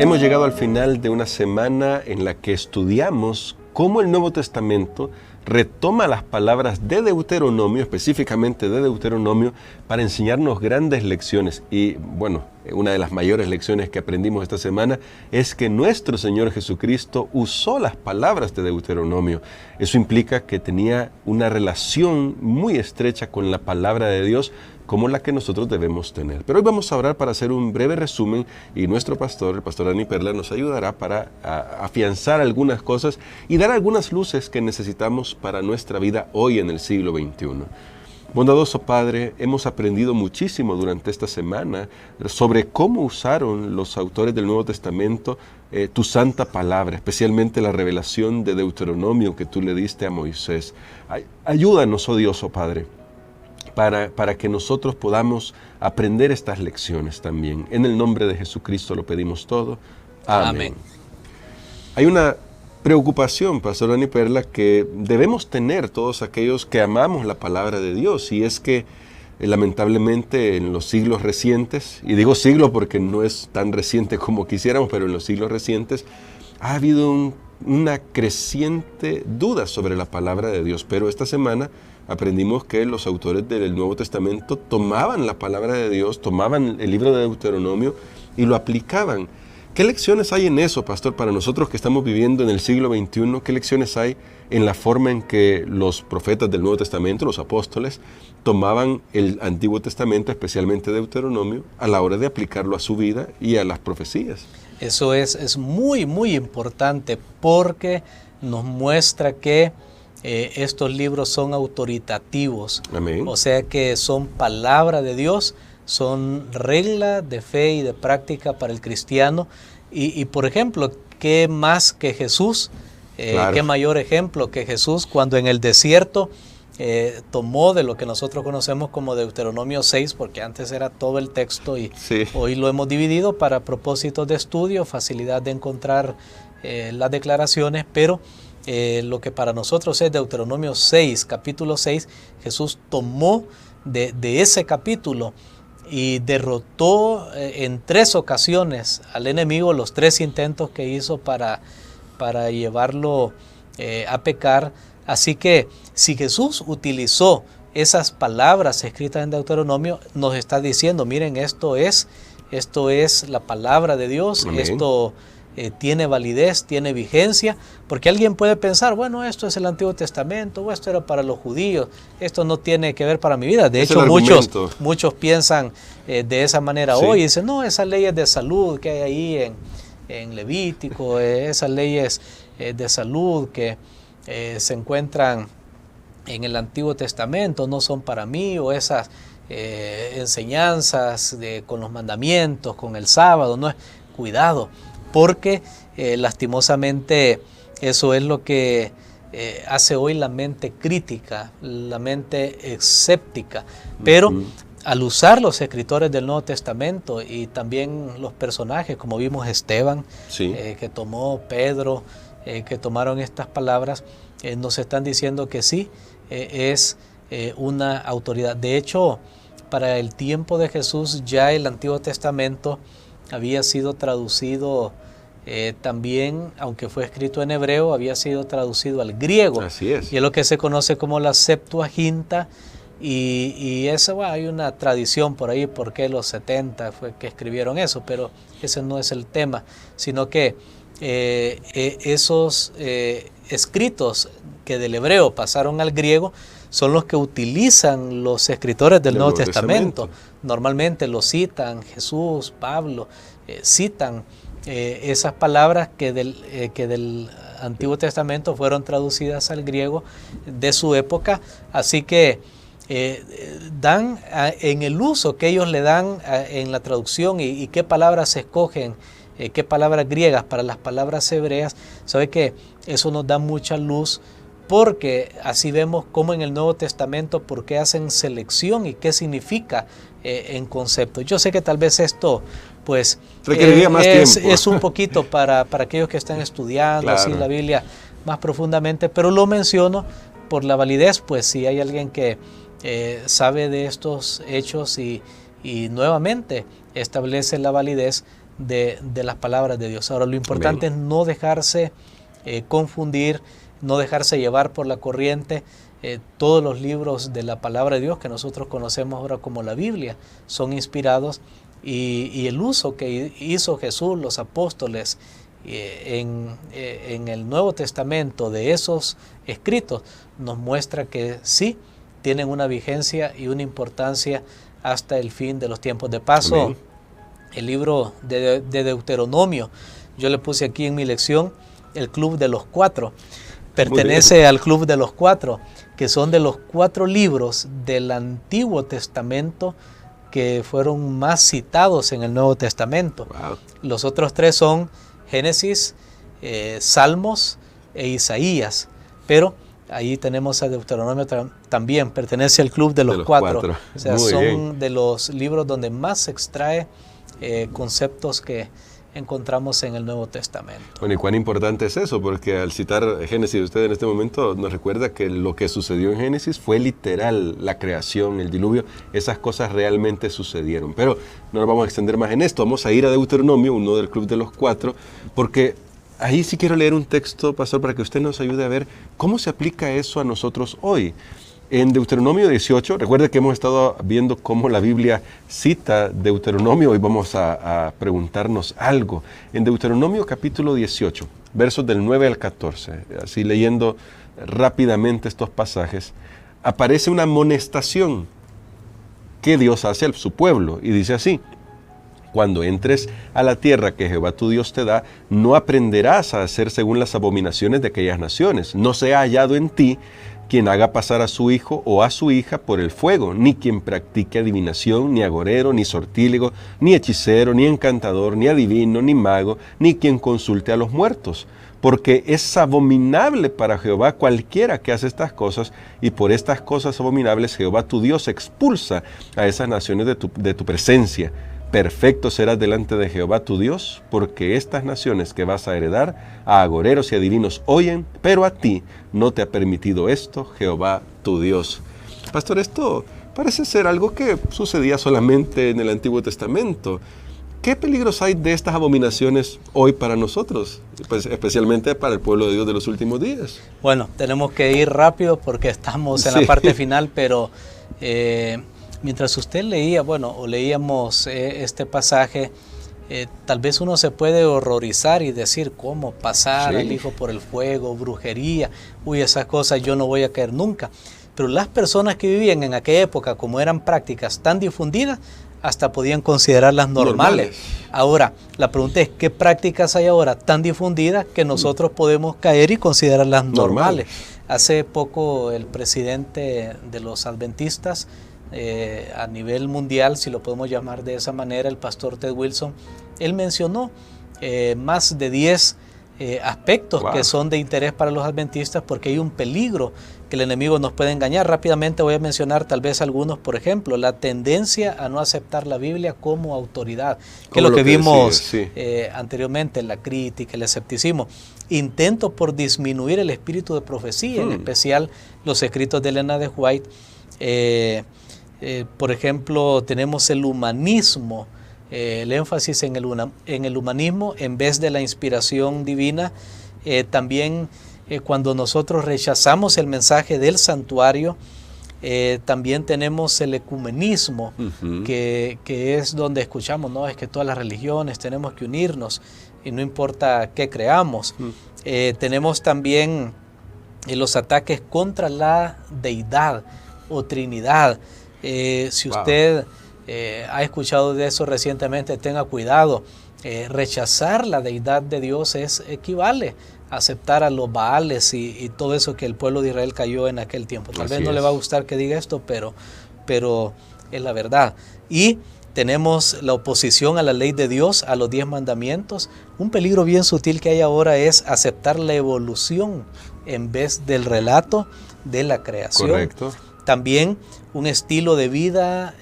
Hemos llegado al final de una semana en la que estudiamos cómo el Nuevo Testamento retoma las palabras de Deuteronomio, específicamente de Deuteronomio, para enseñarnos grandes lecciones. Y bueno, una de las mayores lecciones que aprendimos esta semana es que nuestro Señor Jesucristo usó las palabras de Deuteronomio. Eso implica que tenía una relación muy estrecha con la palabra de Dios, como la que nosotros debemos tener. Pero hoy vamos a orar para hacer un breve resumen y nuestro pastor, el pastor Dani Perla, nos ayudará para afianzar algunas cosas y dar algunas luces que necesitamos para nuestra vida hoy en el siglo XXI. Bondadoso Padre, hemos aprendido muchísimo durante esta semana sobre cómo usaron los autores del Nuevo Testamento tu santa palabra, especialmente la revelación de Deuteronomio que tú le diste a Moisés. Ayúdanos, oh Dios, oh Padre, para que nosotros podamos aprender estas lecciones también. En el nombre de Jesucristo lo pedimos todo. Amén. Hay una preocupación, Pastor Dani Perla, que debemos tener todos aquellos que amamos la palabra de Dios, y es que lamentablemente en los siglos recientes, y digo siglo porque no es tan reciente como quisiéramos, pero en los siglos recientes ha habido una creciente duda sobre la palabra de Dios. Pero esta semana aprendimos que los autores del Nuevo Testamento tomaban la palabra de Dios, tomaban el libro de Deuteronomio y lo aplicaban. ¿Qué lecciones hay en eso, pastor, para nosotros que estamos viviendo en el siglo XXI? ¿Qué lecciones hay en la forma en que los profetas del Nuevo Testamento, los apóstoles, tomaban el Antiguo Testamento, especialmente Deuteronomio, a la hora de aplicarlo a su vida y a las profecías? Eso es muy, muy importante, porque nos muestra que estos libros son autoritativos. Amén. O sea que son palabra de Dios, son regla de fe y de práctica para el cristiano. Y por ejemplo, ¿qué más que Jesús? Claro. ¿Qué mayor ejemplo que Jesús cuando en el desierto tomó de lo que nosotros conocemos como Deuteronomio 6, porque antes era todo el texto y sí, hoy lo hemos dividido para propósitos de estudio, facilidad de encontrar las declaraciones, pero lo que para nosotros es Deuteronomio 6, capítulo 6, Jesús tomó de ese capítulo y derrotó en 3 ocasiones al enemigo, los 3 intentos que hizo para llevarlo a pecar. Así que si Jesús utilizó esas palabras escritas en Deuteronomio, nos está diciendo, miren, esto es la palabra de Dios. Amén. Esto tiene validez, tiene vigencia, porque alguien puede pensar, bueno, esto es el Antiguo Testamento, o esto era para los judíos, esto no tiene que ver para mi vida. De hecho, muchos piensan de esa manera hoy, y dicen, no, esas leyes de salud que hay ahí en Levítico, esas leyes de salud que se encuentran en el Antiguo Testamento no son para mí, o esas enseñanzas con los mandamientos, con el sábado, no es. Cuidado, porque lastimosamente eso es lo que hace hoy la mente crítica, la mente escéptica. Pero al usar los escritores del Nuevo Testamento y también los personajes, como vimos Esteban, sí, que tomó Pedro, que tomaron estas palabras, nos están diciendo que sí, es una autoridad. De hecho, para el tiempo de Jesús ya el Antiguo Testamento había sido traducido también, aunque fue escrito en hebreo, había sido traducido al griego. Así es. Y es lo que se conoce como la Septuaginta. Y eso, hay una tradición por ahí, porque los 70 fue que escribieron eso, pero ese no es el tema, sino que esos escritos que del hebreo pasaron al griego son los que utilizan los escritores del Nuevo Testamento. Normalmente lo citan, Jesús, Pablo, citan esas palabras que del Antiguo Testamento fueron traducidas al griego de su época. Así que dan en el uso que ellos le dan en la traducción y qué palabras se escogen, qué palabras griegas para las palabras hebreas. Sabe que eso nos da mucha luz, porque así vemos cómo en el Nuevo Testamento, por qué hacen selección y qué significa en concepto. Yo sé que tal vez esto pues requeriría más tiempo. Es un poquito para aquellos que están estudiando, claro, así la Biblia más profundamente, pero lo menciono por la validez, pues si hay alguien que sabe de estos hechos y nuevamente establece la validez de las palabras de Dios. Ahora, lo importante es no dejarse confundir, no dejarse llevar por la corriente. Todos los libros de la palabra de Dios que nosotros conocemos ahora como la Biblia son inspirados, y el uso que hizo Jesús, los apóstoles, en el Nuevo Testamento de esos escritos nos muestra que sí tienen una vigencia y una importancia hasta el fin de los tiempos. De paso, amén, el libro de Deuteronomio, yo le puse aquí en mi lección el Club de los Cuatro. Pertenece al Club de los Cuatro, que son de los 4 libros del Antiguo Testamento que fueron más citados en el Nuevo Testamento. Wow. Los otros 3 son Génesis, Salmos e Isaías, pero ahí tenemos a Deuteronomio también, pertenece al Club de los cuatro. O sea, muy son bien. De los libros donde más se extrae conceptos que encontramos en el Nuevo Testamento. Bueno, y cuán importante es eso, porque al citar Génesis, usted en este momento nos recuerda que lo que sucedió en Génesis fue literal, la creación, el diluvio, esas cosas realmente sucedieron. Pero no nos vamos a extender más en esto, vamos a ir a Deuteronomio, uno del Club de los Cuatro, porque ahí sí quiero leer un texto, pastor, para que usted nos ayude a ver cómo se aplica eso a nosotros hoy. En Deuteronomio 18, recuerde que hemos estado viendo cómo la Biblia cita Deuteronomio, hoy vamos a preguntarnos algo. En Deuteronomio capítulo 18, versos del 9 al 14, así leyendo rápidamente estos pasajes, aparece una amonestación que Dios hace a su pueblo, y dice así: cuando entres a la tierra que Jehová tu Dios te da, no aprenderás a hacer según las abominaciones de aquellas naciones. No sea hallado en ti quien haga pasar a su hijo o a su hija por el fuego, ni quien practique adivinación, ni agorero, ni sortílego, ni hechicero, ni encantador, ni adivino, ni mago, ni quien consulte a los muertos. Porque es abominable para Jehová cualquiera que hace estas cosas, y por estas cosas abominables Jehová tu Dios expulsa a esas naciones de tu presencia. Perfecto serás delante de Jehová tu Dios, porque estas naciones que vas a heredar a agoreros y adivinos oyen, pero a ti no te ha permitido esto Jehová tu Dios. Pastor, esto parece ser algo que sucedía solamente en el Antiguo Testamento. ¿Qué peligros hay de estas abominaciones hoy para nosotros, pues especialmente para el pueblo de Dios de los últimos días? Bueno, tenemos que ir rápido porque estamos en la parte final, pero mientras usted leía, o leíamos este pasaje, tal vez uno se puede horrorizar y decir, ¿cómo pasar al hijo por el fuego, brujería? Uy, esas cosas yo no voy a caer nunca. Pero las personas que vivían en aquella época, como eran prácticas tan difundidas, hasta podían considerarlas normales. Ahora, la pregunta es, ¿qué prácticas hay ahora tan difundidas que nosotros podemos caer y considerarlas normales? Hace poco el presidente de los adventistas, a nivel mundial, si lo podemos llamar de esa manera, el pastor Ted Wilson, él mencionó más de 10 aspectos que son de interés para los adventistas, porque hay un peligro que el enemigo nos puede engañar. Rápidamente voy a mencionar tal vez algunos. Por ejemplo, la tendencia a no aceptar la Biblia como autoridad, que es lo que vimos anteriormente, la crítica, el escepticismo. Intento por disminuir el espíritu de profecía, en especial los escritos de Elena de White. Por ejemplo, tenemos el humanismo, el énfasis en el humanismo en vez de la inspiración divina. También cuando nosotros rechazamos el mensaje del santuario, también tenemos el ecumenismo, que es donde escuchamos, no, es que todas las religiones tenemos que unirnos y no importa qué creamos. Tenemos también los ataques contra la deidad o Trinidad. Si usted ha escuchado de eso recientemente, tenga cuidado. Rechazar la deidad de Dios equivale a aceptar a los Baales y todo eso que el pueblo de Israel cayó en aquel tiempo. Tal vez no le va a gustar que diga esto, pero es la verdad. Y tenemos la oposición a la ley de Dios, a los 10 mandamientos. Un peligro bien sutil que hay ahora es aceptar la evolución en vez del relato de la creación. Correcto. También un estilo de vida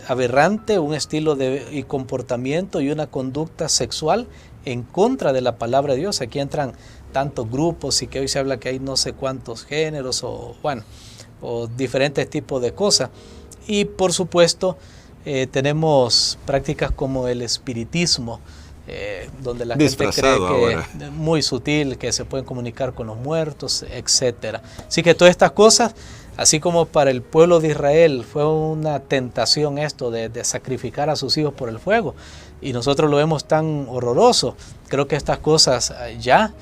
aberrante, un estilo y comportamiento y una conducta sexual en contra de la palabra de Dios. Aquí entran tantos grupos y que hoy se habla que hay no sé cuántos géneros o diferentes tipos de cosas. Y por supuesto, tenemos prácticas como el espiritismo, donde la gente cree que muy sutil, que se pueden comunicar con los muertos, etc. Así que todas estas cosas, así como para el pueblo de Israel fue una tentación esto de sacrificar a sus hijos por el fuego, y nosotros lo vemos tan horroroso, creo que estas cosas ya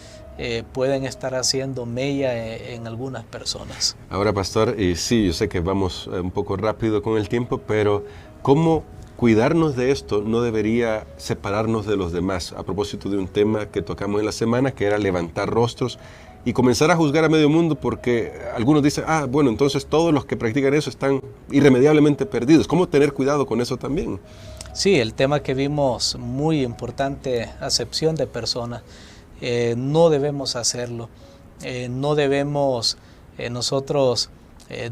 pueden estar haciendo mella en algunas personas. Ahora, pastor, sí, yo sé que vamos un poco rápido con el tiempo, pero ¿cómo cuidarnos de esto no debería separarnos de los demás? A propósito de un tema que tocamos en la semana, que era levantar rostros y comenzar a juzgar a medio mundo, porque algunos dicen, bueno, entonces todos los que practican eso están irremediablemente perdidos. ¿Cómo tener cuidado con eso también? Sí, el tema que vimos, muy importante, acepción de personas. No debemos hacerlo. No debemos nosotros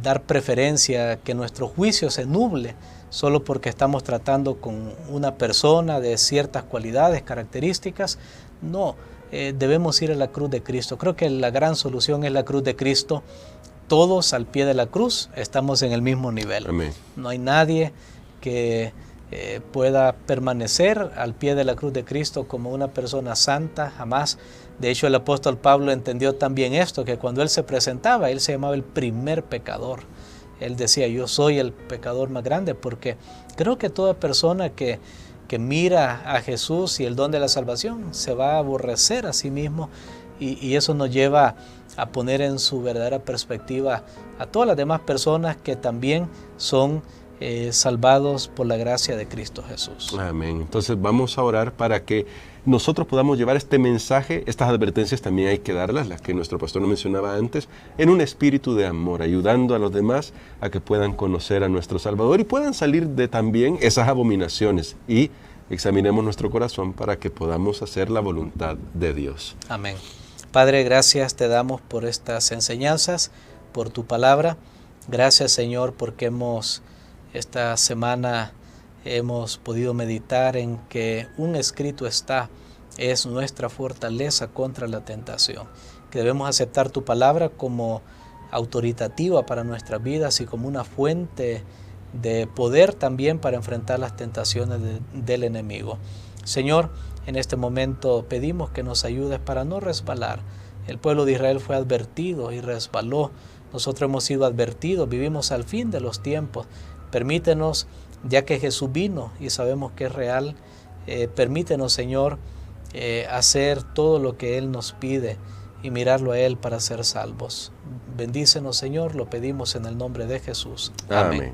dar preferencia, que nuestro juicio se nuble solo porque estamos tratando con una persona de ciertas cualidades, características. No, debemos ir a la cruz de Cristo. Creo que la gran solución es la cruz de Cristo. Todos al pie de la cruz estamos en el mismo nivel. Amén. No hay nadie que pueda permanecer al pie de la cruz de Cristo como una persona santa, jamás. De hecho, el apóstol Pablo entendió también esto, que cuando él se presentaba, él se llamaba el primer pecador. Él decía, yo soy el pecador más grande, porque creo que toda persona que mira a Jesús y el don de la salvación se va a aborrecer a sí mismo, y eso nos lleva a poner en su verdadera perspectiva a todas las demás personas que también son salvados por la gracia de Cristo Jesús. Amén. Entonces vamos a orar para que nosotros podamos llevar este mensaje. Estas advertencias también hay que darlas, las que nuestro pastor nos mencionaba antes, en un espíritu de amor, ayudando a los demás a que puedan conocer a nuestro Salvador y puedan salir de también esas abominaciones, y examinemos nuestro corazón para que podamos hacer la voluntad de Dios. Amén. Padre, gracias te damos por estas enseñanzas, por tu palabra. Gracias, Señor, porque esta semana hemos podido meditar en que un escrito es nuestra fortaleza contra la tentación, que debemos aceptar tu palabra como autoritativa para nuestras vidas y como una fuente de poder también para enfrentar las tentaciones del enemigo. Señor, en este momento pedimos que nos ayudes para no resbalar. El pueblo de Israel fue advertido y resbaló. Nosotros hemos sido advertidos, vivimos al fin de los tiempos. Permítenos, ya que Jesús vino y sabemos que es real, permítenos, Señor, hacer todo lo que Él nos pide y mirarlo a Él para ser salvos. Bendícenos, Señor, lo pedimos en el nombre de Jesús. Amén.